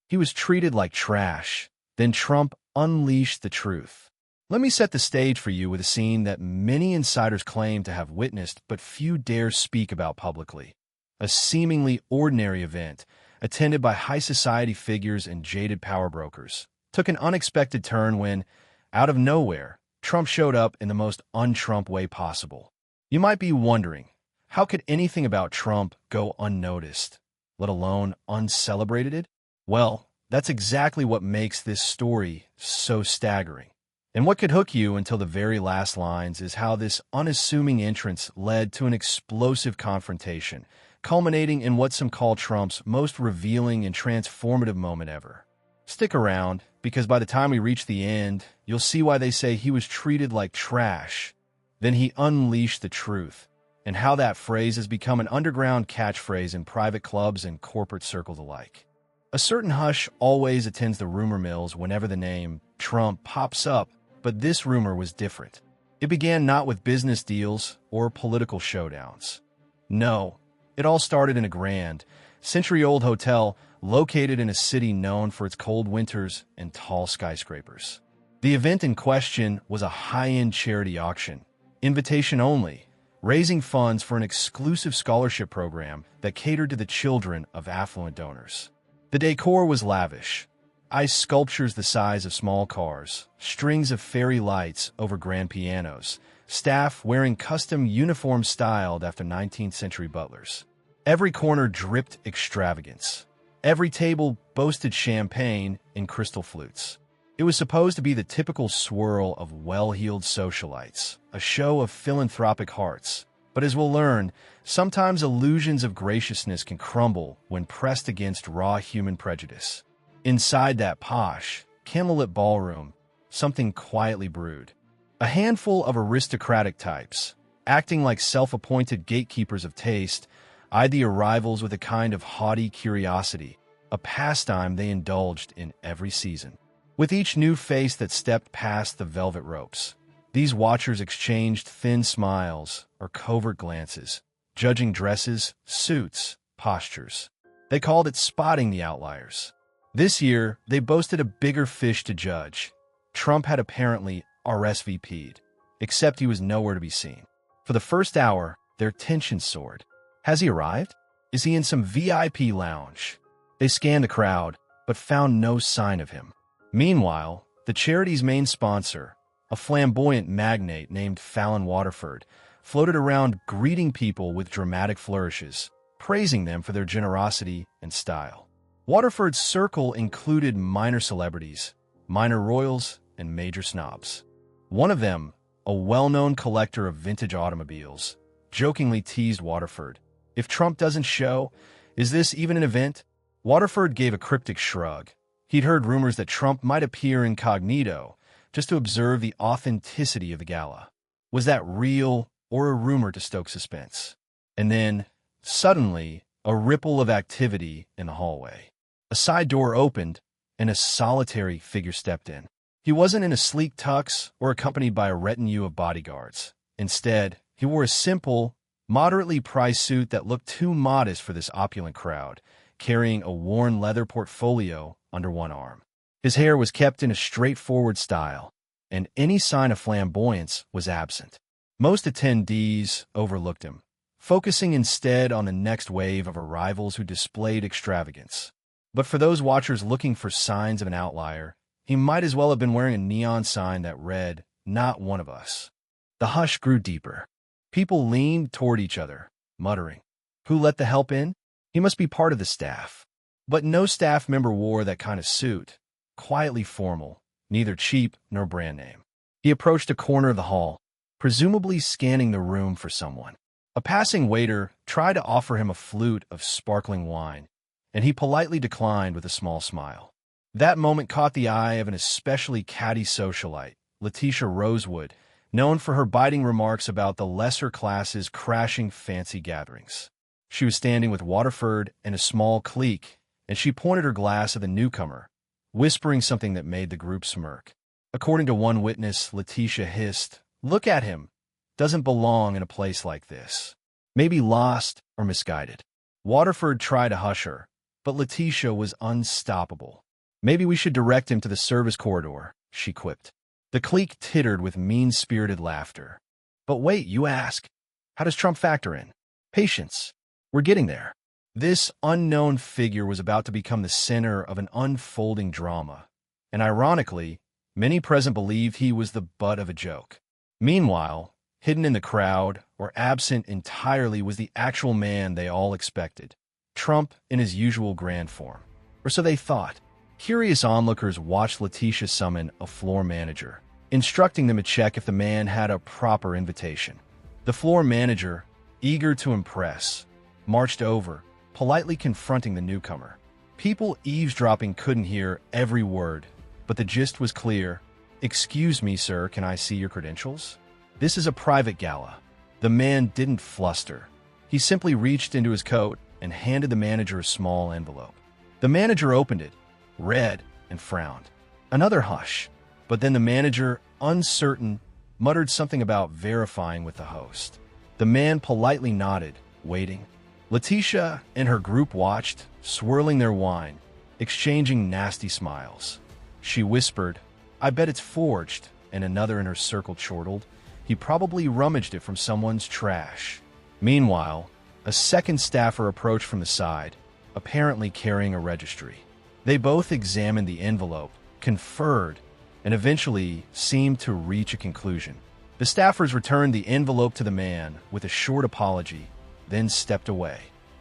He was treated like trash. Then Trump unleashed the truth. Let me set the stage for you with a scene that many insiders claim to have witnessed, but few dare speak about publicly. A seemingly ordinary event, attended by high society figures and jaded power brokers, took an unexpected turn when, out of nowhere, Trump showed up in the most un-Trump way possible. You might be wondering, how could anything about Trump go unnoticed, let alone uncelebrated? Well, that's exactly what makes this story so staggering. And what could hook you until the very last lines is how this unassuming entrance led to an explosive confrontation, culminating in what some call Trump's most revealing and transformative moment ever. Stick around, because by the time we reach the end, you'll see why they say he was treated like trash. Then he unleashed the truth, and how that phrase has become an underground catchphrase in private clubs and corporate circles alike. A certain hush always attends the rumor mills whenever the name Trump pops up, but this rumor was different. It began not with business deals or political showdowns. No, it all started in a grand, century-old hotel located in a city known for its cold winters and tall skyscrapers. The event in question was a high-end charity auction, invitation only, raising funds for an exclusive scholarship program that catered to the children of affluent donors. The decor was lavish. Ice sculptures the size of small cars, strings of fairy lights over grand pianos, staff wearing custom uniforms styled after 19th century butlers. Every corner dripped extravagance. Every table boasted champagne in crystal flutes. It was supposed to be the typical swirl of well-heeled socialites, a show of philanthropic hearts. But as we'll learn, sometimes illusions of graciousness can crumble when pressed against raw human prejudice. Inside that posh, candlelit ballroom, something quietly brewed. A handful of aristocratic types, acting like self-appointed gatekeepers of taste, eyed the arrivals with a kind of haughty curiosity, a pastime they indulged in every season. With each new face that stepped past the velvet ropes, these watchers exchanged thin smiles or covert glances, judging dresses, suits, postures. They called it spotting the outliers. This year, they boasted a bigger fish to judge. Trump had apparently RSVP'd, except he was nowhere to be seen. For the first hour, their tension soared. Has he arrived? Is he in some VIP lounge? They scanned the crowd, but found no sign of him. Meanwhile, the charity's main sponsor, a flamboyant magnate named Fallon Waterford, floated around greeting people with dramatic flourishes, praising them for their generosity and style. Waterford's circle included minor celebrities, minor royals, and major snobs. One of them, a well-known collector of vintage automobiles, jokingly teased Waterford. If Trump doesn't show, is this even an event? Waterford gave a cryptic shrug. He'd heard rumors that Trump might appear incognito just to observe the authenticity of the gala. Was that real or a rumor to stoke suspense? And then, suddenly, a ripple of activity in the hallway. A side door opened, and a solitary figure stepped in. He wasn't in a sleek tux or accompanied by a retinue of bodyguards. Instead, he wore a simple, moderately priced suit that looked too modest for this opulent crowd, carrying a worn leather portfolio under one arm. His hair was kept in a straightforward style, and any sign of flamboyance was absent. Most attendees overlooked him, focusing instead on the next wave of arrivals who displayed extravagance. But for those watchers looking for signs of an outlier, he might as well have been wearing a neon sign that read, "Not one of us." The hush grew deeper. People leaned toward each other, muttering, "Who let the help in? He must be part of the staff." But no staff member wore that kind of suit, quietly formal, neither cheap nor brand name. He approached a corner of the hall, presumably scanning the room for someone. A passing waiter tried to offer him a flute of sparkling wine, and he politely declined with a small smile. That moment caught the eye of an especially catty socialite, Letitia Rosewood, known for her biting remarks about the lesser classes crashing fancy gatherings. She was standing with Waterford and a small clique, and she pointed her glass at the newcomer, whispering something that made the group smirk. According to one witness, Letitia hissed, "Look at him. Doesn't belong in a place like this." Maybe lost or misguided. Waterford tried to hush her, But Letitia was unstoppable. "Maybe we should direct him to the service corridor," she quipped. The clique tittered with mean-spirited laughter. "But wait, you ask, how does Trump factor in?" "Patience. We're getting there." This unknown figure was about to become the center of an unfolding drama, and ironically, many present believed he was the butt of a joke. Meanwhile, hidden in the crowd, or absent entirely, was the actual man they all expected, Trump in his usual grand form. Or so they thought. Curious onlookers watched Letitia summon a floor manager, instructing them to check if the man had a proper invitation. The floor manager, eager to impress, marched over, politely confronting the newcomer. People eavesdropping couldn't hear every word, but the gist was clear. "Excuse me, sir, can I see your credentials? This is a private gala." The man didn't fluster. He simply reached into his coat and handed the manager a small envelope. The manager opened it, read, and frowned. Another hush, but then the manager, uncertain, muttered something about verifying with the host. The man politely nodded, waiting. Letitia and her group watched, swirling their wine, exchanging nasty smiles. She whispered, "I bet it's forged," and another in her circle chortled, "He probably rummaged it from someone's trash." Meanwhile, a second staffer approached from the side, apparently carrying a registry. They both examined the envelope, conferred, and eventually seemed to reach a conclusion. The staffers returned the envelope to the man with a short apology, then stepped away.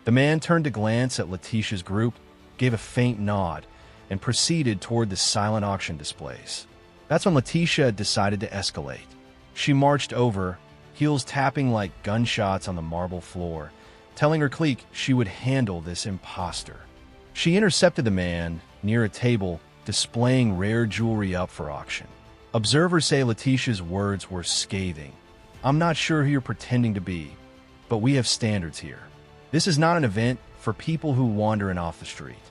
The man turned to glance at Letitia's group, gave a faint nod, and proceeded toward the silent auction displays. That's when Letitia decided to escalate. She marched over, heels tapping like gunshots on the marble floor, telling her clique she would handle this imposter. She intercepted the man near a table displaying rare jewelry up for auction. Observers say Letitia's words were scathing. "I'm not sure who you're pretending to be, but we have standards here. This is not an event for people who wander in off the street."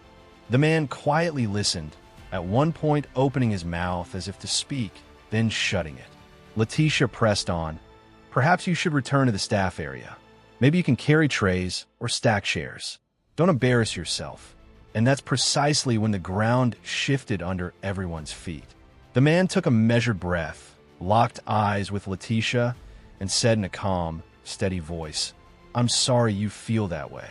The man quietly listened, at one point opening his mouth as if to speak, then shutting it. Letitia pressed on. "Perhaps you should return to the staff area. Maybe you can carry trays or stack shares. Don't embarrass yourself." And that's precisely when the ground shifted under everyone's feet. The man took a measured breath, locked eyes with Letitia, and said in a calm, steady voice, "I'm sorry you feel that way,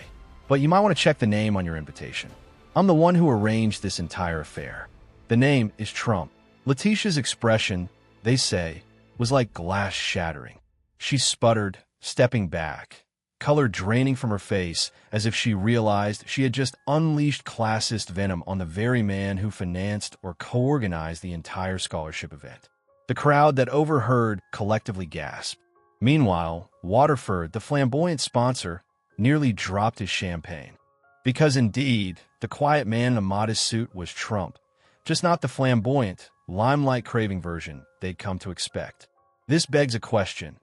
but you might want to check the name on your invitation. I'm the one who arranged this entire affair. The name is Trump." Letitia's expression, they say, was like glass shattering. She sputtered, stepping back, color draining from her face as if she realized she had just unleashed classist venom on the very man who financed or co-organized the entire scholarship event. The crowd that overheard collectively gasped. Meanwhile, Waterford, the flamboyant sponsor, nearly dropped his champagne. Because indeed, the quiet man in a modest suit was Trump, just not the flamboyant, limelight-craving version they'd come to expect. This begs a question.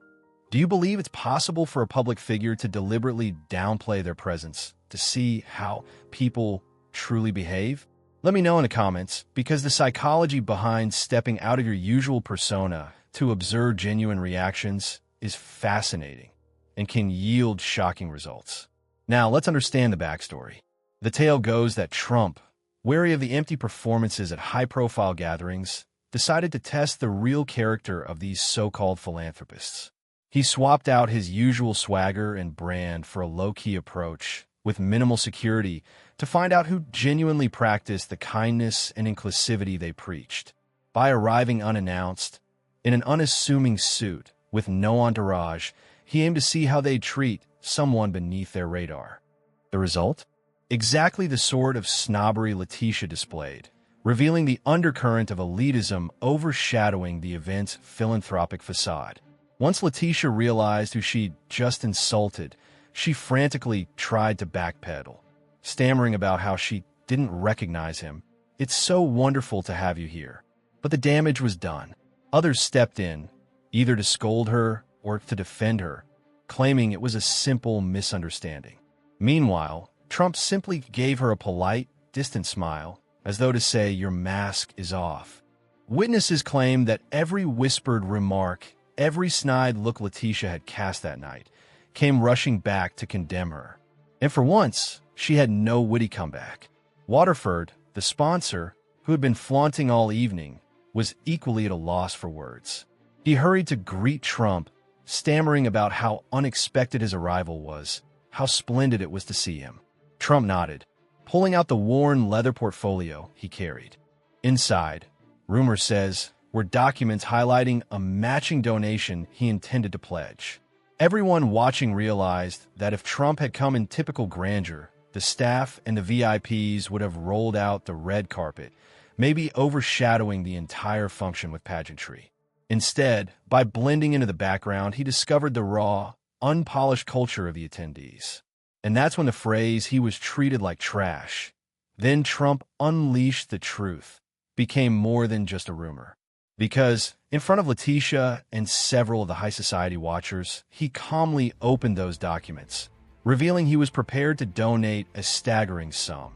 Do you believe it's possible for a public figure to deliberately downplay their presence to see how people truly behave? Let me know in the comments, because the psychology behind stepping out of your usual persona to observe genuine reactions is fascinating and can yield shocking results. Now, let's understand the backstory. The tale goes that Trump, wary of the empty performances at high-profile gatherings, decided to test the real character of these so-called philanthropists. He swapped out his usual swagger and brand for a low-key approach, with minimal security, to find out who genuinely practiced the kindness and inclusivity they preached. By arriving unannounced, in an unassuming suit, with no entourage, he aimed to see how they'd treat someone beneath their radar. The result? Exactly the sort of snobbery Letitia displayed, revealing the undercurrent of elitism overshadowing the event's philanthropic facade. Once Letitia realized who she'd just insulted, she frantically tried to backpedal, stammering about how she didn't recognize him. "It's so wonderful to have you here." But the damage was done. Others stepped in, either to scold her or to defend her, claiming it was a simple misunderstanding. Meanwhile, Trump simply gave her a polite, distant smile, as though to say, "Your mask is off." Witnesses claim that every whispered remark, every snide look Letitia had cast that night, came rushing back to condemn her. And for once, she had no witty comeback. Waterford, the sponsor, who had been flaunting all evening, was equally at a loss for words. He hurried to greet Trump, stammering about how unexpected his arrival was, how splendid it was to see him. Trump nodded, pulling out the worn leather portfolio he carried. Inside, rumor says, were documents highlighting a matching donation he intended to pledge. Everyone watching realized that if Trump had come in typical grandeur, the staff and the VIPs would have rolled out the red carpet, maybe overshadowing the entire function with pageantry. Instead, by blending into the background, he discovered the raw, unpolished culture of the attendees. And that's when the phrase, "he was treated like trash," then Trump unleashed the truth, became more than just a rumor. Because, in front of Letitia and several of the high society watchers, he calmly opened those documents, revealing he was prepared to donate a staggering sum,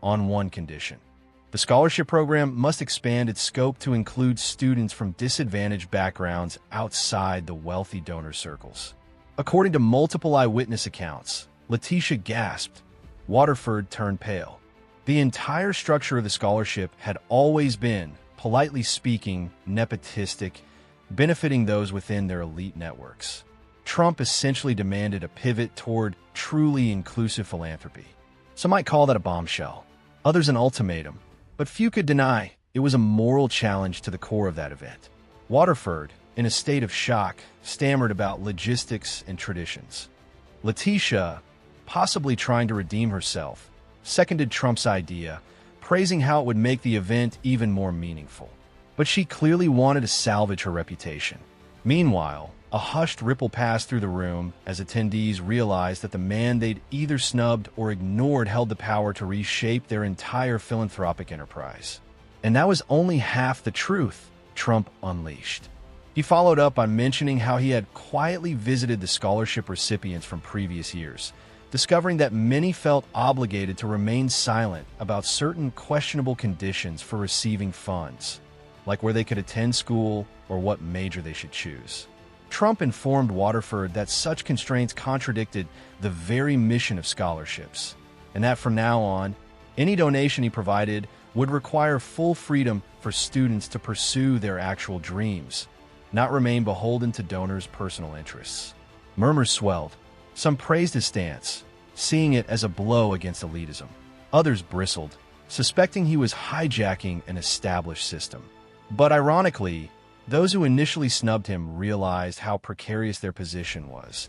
on one condition. The scholarship program must expand its scope to include students from disadvantaged backgrounds outside the wealthy donor circles. According to multiple eyewitness accounts, Letitia gasped. Waterford turned pale. The entire structure of the scholarship had always been, politely speaking, nepotistic, benefiting those within their elite networks. Trump essentially demanded a pivot toward truly inclusive philanthropy. Some might call that a bombshell, others an ultimatum, but few could deny it was a moral challenge to the core of that event. Waterford, in a state of shock, stammered about logistics and traditions. Letitia, possibly trying to redeem herself, seconded Trump's idea, praising how it would make the event even more meaningful. But she clearly wanted to salvage her reputation. Meanwhile, a hushed ripple passed through the room as attendees realized that the man they'd either snubbed or ignored held the power to reshape their entire philanthropic enterprise. And that was only half the truth Trump unleashed. He followed up by mentioning how he had quietly visited the scholarship recipients from previous years, discovering that many felt obligated to remain silent about certain questionable conditions for receiving funds, like where they could attend school or what major they should choose. Trump informed Waterford that such constraints contradicted the very mission of scholarships, and that from now on, any donation he provided would require full freedom for students to pursue their actual dreams, not remain beholden to donors' personal interests. Murmurs swelled. Some praised his stance, seeing it as a blow against elitism. Others bristled, suspecting he was hijacking an established system. But ironically, those who initially snubbed him realized how precarious their position was.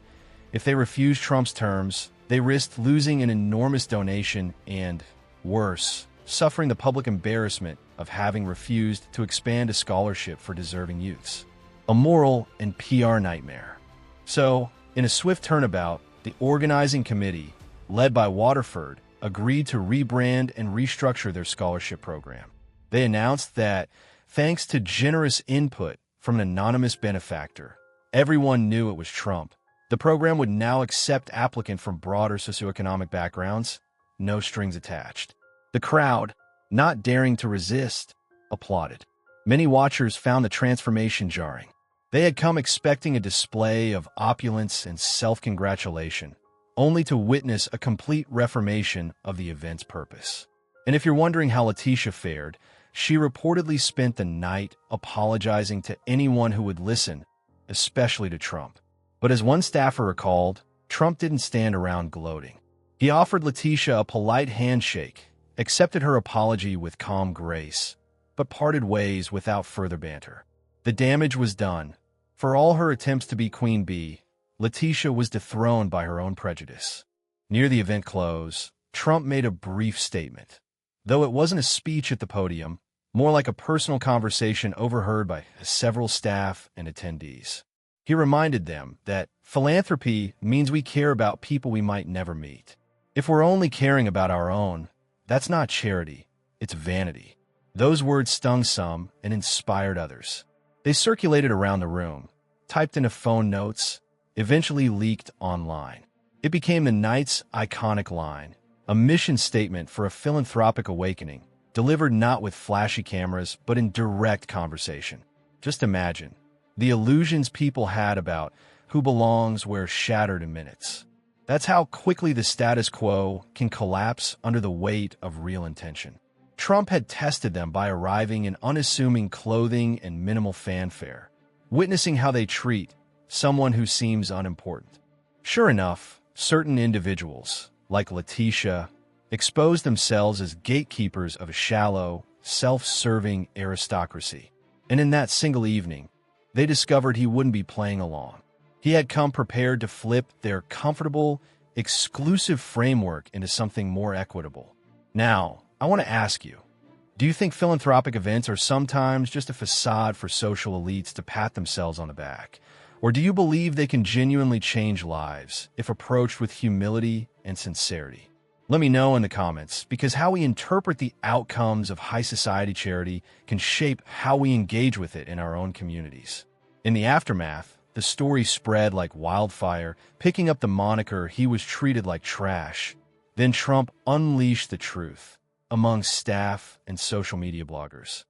If they refused Trump's terms, they risked losing an enormous donation and, worse, suffering the public embarrassment of having refused to expand a scholarship for deserving youths. A moral and PR nightmare. So, in a swift turnabout, the organizing committee, led by Waterford, agreed to rebrand and restructure their scholarship program. They announced that, thanks to generous input from an anonymous benefactor, everyone knew it was Trump. The program would now accept applicants from broader socioeconomic backgrounds, no strings attached. The crowd, not daring to resist, applauded. Many watchers found the transformation jarring. They had come expecting a display of opulence and self-congratulation, only to witness a complete reformation of the event's purpose. And if you're wondering how Letitia fared, she reportedly spent the night apologizing to anyone who would listen, especially to Trump. But as one staffer recalled, Trump didn't stand around gloating. He offered Letitia a polite handshake, accepted her apology with calm grace, but parted ways without further banter. The damage was done. For all her attempts to be Queen Bee, Letitia was dethroned by her own prejudice. Near the event close, Trump made a brief statement. Though it wasn't a speech at the podium, more like a personal conversation overheard by several staff and attendees. He reminded them that philanthropy means we care about people we might never meet. If we're only caring about our own, that's not charity, it's vanity. Those words stung some and inspired others. They circulated around the room, typed into phone notes, eventually leaked online. It became the night's iconic line, a mission statement for a philanthropic awakening, delivered not with flashy cameras, but in direct conversation. Just imagine, the illusions people had about who belongs were shattered in minutes. That's how quickly the status quo can collapse under the weight of real intention. Trump had tested them by arriving in unassuming clothing and minimal fanfare, witnessing how they treat someone who seems unimportant. Sure enough, certain individuals, like Letitia, exposed themselves as gatekeepers of a shallow, self-serving aristocracy. And in that single evening, they discovered he wouldn't be playing along. He had come prepared to flip their comfortable, exclusive framework into something more equitable. Now, I want to ask you, do you think philanthropic events are sometimes just a facade for social elites to pat themselves on the back? Or do you believe they can genuinely change lives if approached with humility and sincerity? Let me know in the comments, because how we interpret the outcomes of high society charity can shape how we engage with it in our own communities. In the aftermath, the story spread like wildfire, picking up the moniker "he was treated like trash." Then Trump unleashed the truth among staff and social media bloggers.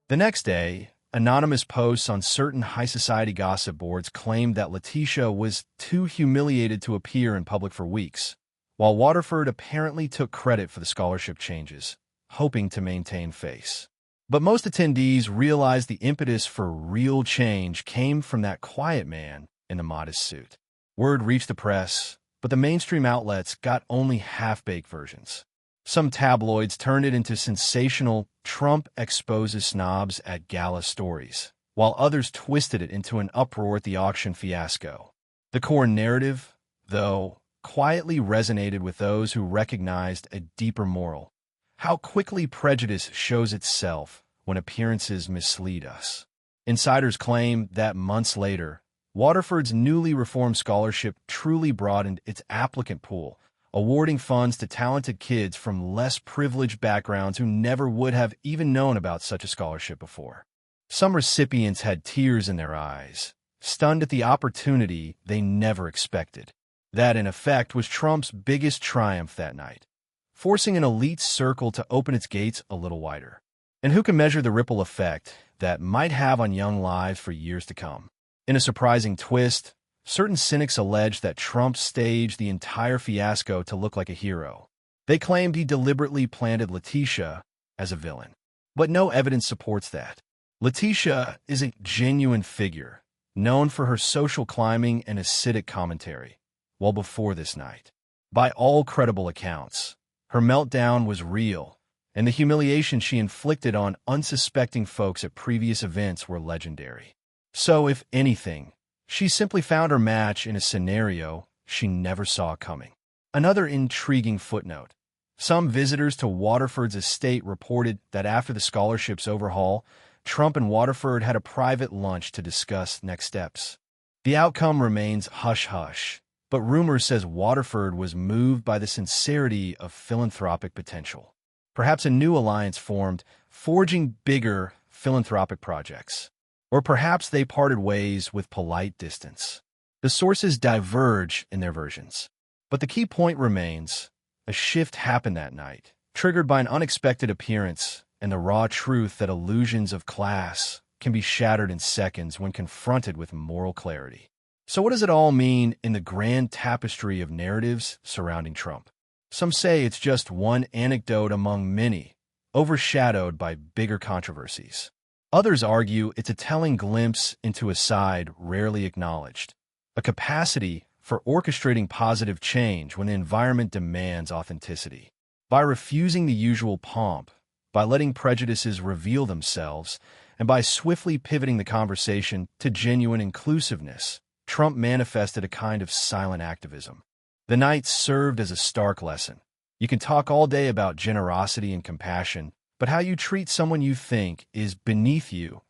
The next day, anonymous posts on certain high society gossip boards claimed that Letitia was too humiliated to appear in public for weeks, while Waterford apparently took credit for the scholarship changes, hoping to maintain face. But most attendees realized the impetus for real change came from that quiet man in the modest suit. Word reached the press, but the mainstream outlets got only half-baked versions. Some tabloids turned it into sensational "Trump exposes snobs at Gala" stories, while others twisted it into an uproar at the auction fiasco. The core narrative, though, quietly resonated with those who recognized a deeper moral: how quickly prejudice shows itself when appearances mislead us. Insiders claim that months later, Waterford's newly reformed scholarship truly broadened its applicant pool, awarding funds to talented kids from less privileged backgrounds who never would have even known about such a scholarship before. Some recipients had tears in their eyes, stunned at the opportunity they never expected. That, in effect, was Trump's biggest triumph that night, forcing an elite circle to open its gates a little wider. And who can measure the ripple effect that might have on young lives for years to come? In a surprising twist, certain cynics alleged that Trump staged the entire fiasco to look like a hero. They claimed he deliberately planted Letitia as a villain. But no evidence supports that. Letitia is a genuine figure, known for her social climbing and acidic commentary. Well, before this night, by all credible accounts, her meltdown was real, and the humiliation she inflicted on unsuspecting folks at previous events were legendary. So, if anything, she simply found her match in a scenario she never saw coming. Another intriguing footnote: some visitors to Waterford's estate reported that after the scholarship's overhaul, Trump and Waterford had a private lunch to discuss next steps. The outcome remains hush-hush, but rumor says Waterford was moved by the sincerity of philanthropic potential. Perhaps a new alliance formed, forging bigger philanthropic projects. Or perhaps they parted ways with polite distance. The sources diverge in their versions. But the key point remains: a shift happened that night, triggered by an unexpected appearance and the raw truth that illusions of class can be shattered in seconds when confronted with moral clarity. So what does it all mean in the grand tapestry of narratives surrounding Trump? Some say it's just one anecdote among many, overshadowed by bigger controversies. Others argue it's a telling glimpse into a side rarely acknowledged, a capacity for orchestrating positive change when the environment demands authenticity. By refusing the usual pomp, by letting prejudices reveal themselves, and by swiftly pivoting the conversation to genuine inclusiveness, Trump manifested a kind of silent activism. The night served as a stark lesson. You can talk all day about generosity and compassion, but how you treat someone you think is beneath you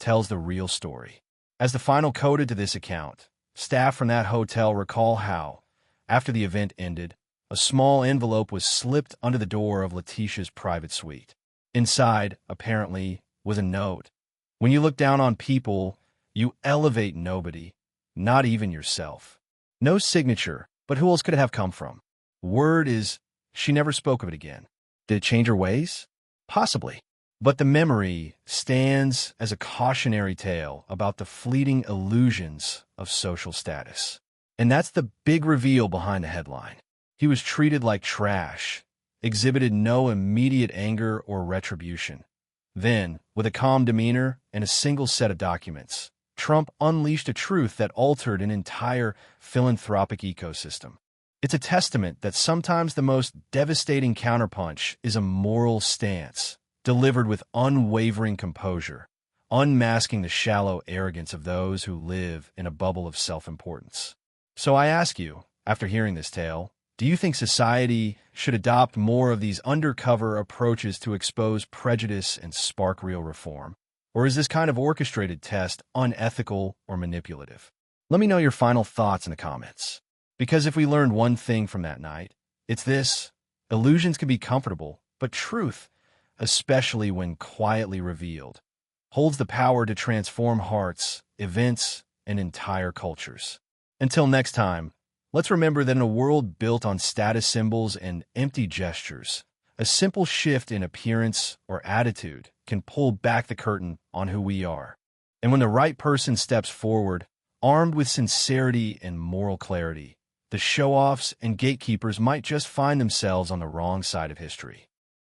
tells the real story. As the final coda to this account, staff from that hotel recall how, after the event ended, a small envelope was slipped under the door of Letitia's private suite. Inside, apparently, was a note: "When you look down on people, you elevate nobody, not even yourself." No signature, but who else could it have come from? Word is, she never spoke of it again. Did it change her ways? Possibly. But the memory stands as a cautionary tale about the fleeting illusions of social status. And that's the big reveal behind the headline. He was treated like trash, exhibited no immediate anger or retribution. Then, with a calm demeanor and a single set of documents, Trump unleashed a truth that altered an entire philanthropic ecosystem. It's a testament that sometimes the most devastating counterpunch is a moral stance, delivered with unwavering composure, unmasking the shallow arrogance of those who live in a bubble of self-importance. So I ask you, after hearing this tale, do you think society should adopt more of these undercover approaches to expose prejudice and spark real reform? Or is this kind of orchestrated test unethical or manipulative? Let me know your final thoughts in the comments. Because if we learned one thing from that night, it's this: illusions can be comfortable, but truth, especially when quietly revealed, holds the power to transform hearts, events, and entire cultures. Until next time, let's remember that in a world built on status symbols and empty gestures, a simple shift in appearance or attitude can pull back the curtain on who we are. And when the right person steps forward, armed with sincerity and moral clarity, the show-offs and gatekeepers might just find themselves on the wrong side of history.